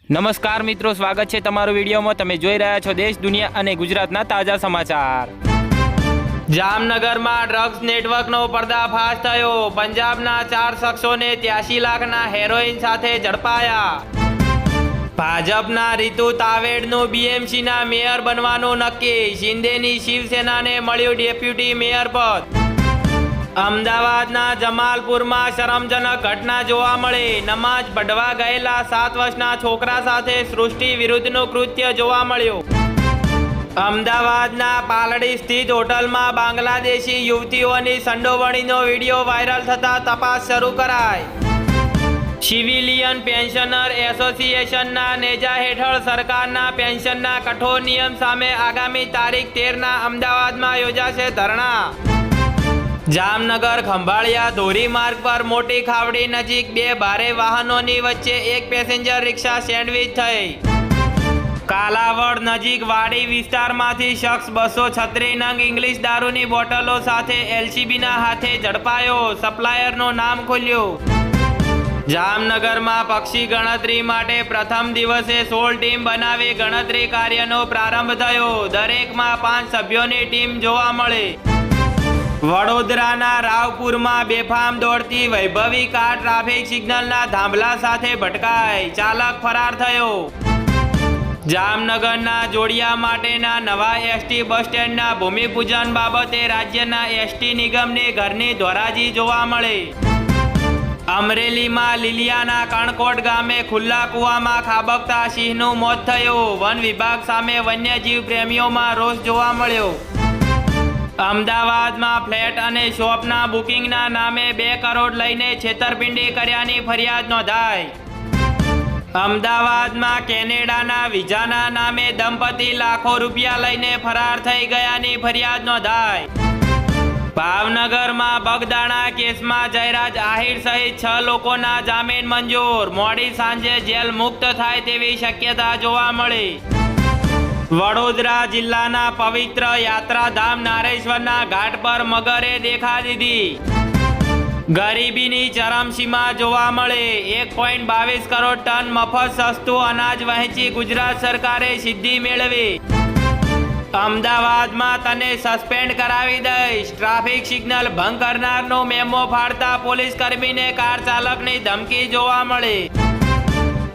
નમસ્કાર મિત્રો, સ્વાગત છે તમારું વિડીયોમાં। તમે જોઈ રહ્યા છો દેશ, દુનિયા અને ગુજરાતના તાજા સમાચાર। જામનગરમાં ડ્રગ્સ નેટવર્કનો પર્દાફાશ થયો। પંજાબના 4 શખ્સોને 83 લાખના હેરોઇન સાથે ઝડપાયા। ભાજપના રીતુ તાવેડનું બીએમસીના મેયર બનવાનું નક્કી। શિંદેની શિવસેનાને મળ્યું ડેપ્યુટી મેયર પદ। અમદાવાદના જમાલપુરમાં શરમજનક ઘટના જોવા મળી। નમાજ પઢવા ગયેલા 7 વર્ષના છોકરા સાથે સૃષ્ટિ વિરુદ્ધનું કૃત્ય જોવા મળ્યું। અમદાવાદના પાલડી સ્થિત હોટલમાં બાંગ્લાદેશી યુવતીઓની સંડોવણીનો વિડીયો વાયરલ થતા તપાસ શરૂ કરાઈ। સિવિલિયન પેન્શનર એસોસિએશનના નેજા હેઠળ સરકારના પેન્શનના કઠોર નિયમ સામે આગામી તારીખ 13ના અમદાવાદમાં યોજાશે ધરણા। જામનગર ખંભાળિયા ધોરીમાર્ગ પર મોટી ખાવડી નજીક 2 ભારે વાહનોની વચ્ચે એક પેસેન્જર રિક્ષા સેન્ડવિચ થઈ। કાલાવડ નજીક વાડી વિસ્તારમાંથી શખ્સ 236 નંગ ઇંગ્લિશ દારૂની બોટલો સાથે એલસીબીના હાથે ઝડપાયો। સપ્લાયરનું નામ ખુલ્યું। જામનગરમાં પક્ષી ગણતરી માટે પ્રથમ દિવસે 16 ટીમ બનાવી ગણતરી કાર્યનો પ્રારંભ થયો। દરેકમાં 5 સભ્યોની ટીમ જોવા મળી। વડોદરાના રાવપુરમાં બેફામ દોડતી વૈભવી કાર ટ્રાફિક સિગ્નલના થાંભલા સાથે ભટકાઈ। ચાલક ફરાર થયો। જામનગરના જોડિયા માટેના નવા એસટી બસ સ્ટેન્ડના ભૂમિપૂજન બાબતે રાજ્યના એસટી નિગમની ઘરની ધોરાજી જોવા મળી। અમરેલીમાં લીલિયાના કણકોટ ગામે ખુલ્લા કૂવામાં ખાબકતા સિંહનું મોત થયું। વન વિભાગ સામે વન્યજીવ પ્રેમીઓમાં રોષ જોવા મળ્યો। અમદાવાદમાં ફ્લેટ અને શોપના બુકિંગના નામે 2 કરોડ લઈને છેતરપિંડી કર્યાની ફરિયાદ નોંધાઈ। અમદાવાદમાં કેનેડાના વિઝાના નામે દંપતી લાખો રૂપિયા લઈને ફરાર થઈ ગયાની ફરિયાદ નોંધાઈ। ભાવનગરમાં બગદાણા કેસમાં જયરાજ આહિર સહિત 6 લોકોના જામીન મંજૂર। મોડી સાંજે જેલ મુક્ત થાય તેવી શક્યતા જોવા મળી। વડોદરા જિલ્લાના પવિત્ર યાત્રાધામ નારેશ્વરના ઘાટ પર મગરે દેખા દીધી। ગરીબીની ચરમસીમા જોવા મળે। 1.22 કરોડ ટન મફત સસ્તું અનાજ વહેંચી ગુજરાત સરકારે સિદ્ધિ મેળવી। અમદાવાદમાં તને સસ્પેન્ડ કરાવી દઈશ, ટ્રાફિક સિગ્નલ ભંગ કરનારનો મેમો ફાડતા પોલીસ કર્મીને કાર ચાલકની ધમકી જોવા મળી।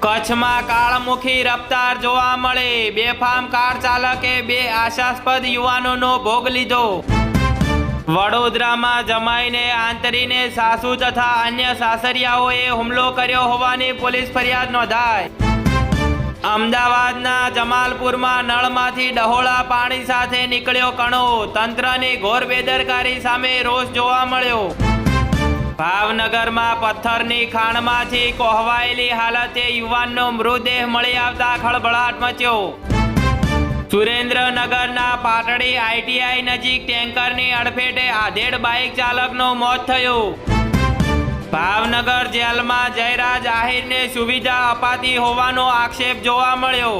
કચ્છમાં કાળમુખી રફતાર જોવા મળી। બેફામ કાર ચાલકે 2 આશાસ્પદ યુવાનોનો ભોગ લીધો। વડોદરામાં જમાઈને આંતરીને સાસુ તથા અન્ય સાસરિયાઓએ હુમલો કર્યો હોવાની પોલીસ ફરિયાદ નોંધાઈ। અમદાવાદના જમાલપુરમાં નળમાંથી ડહોળા પાણી સાથે નીકળ્યો કણો। તંત્રની ઘોર બેદરકારી સામે રોષ જોવા મળ્યો। ભાવનગરમાં પથ્થરની ખાણમાંથી કોહવાયેલી હાલતે યુવાનનો મૃતદેહ મળી આવતા ખળભળાટ મચ્યો। સુરેન્દ્રનગરના પાટડી આઈટીઆઈ નજીક ટેન્કરની અડફેટે આધેડ બાઇક ચાલકનું મોત થયું। ભાવનગર જેલમાં જયરાજ આહિરને સુવિધા અપાતી હોવાનો આક્ષેપ જોવા મળ્યો।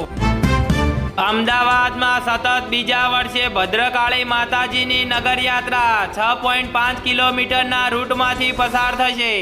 અમદાવાદમાં સતત બીજા વર્ષે ભદ્રકાળી માતાજીની નગરયાત્રા 6.5 કિલોમીટરના રૂટમાંથી પસાર થશે।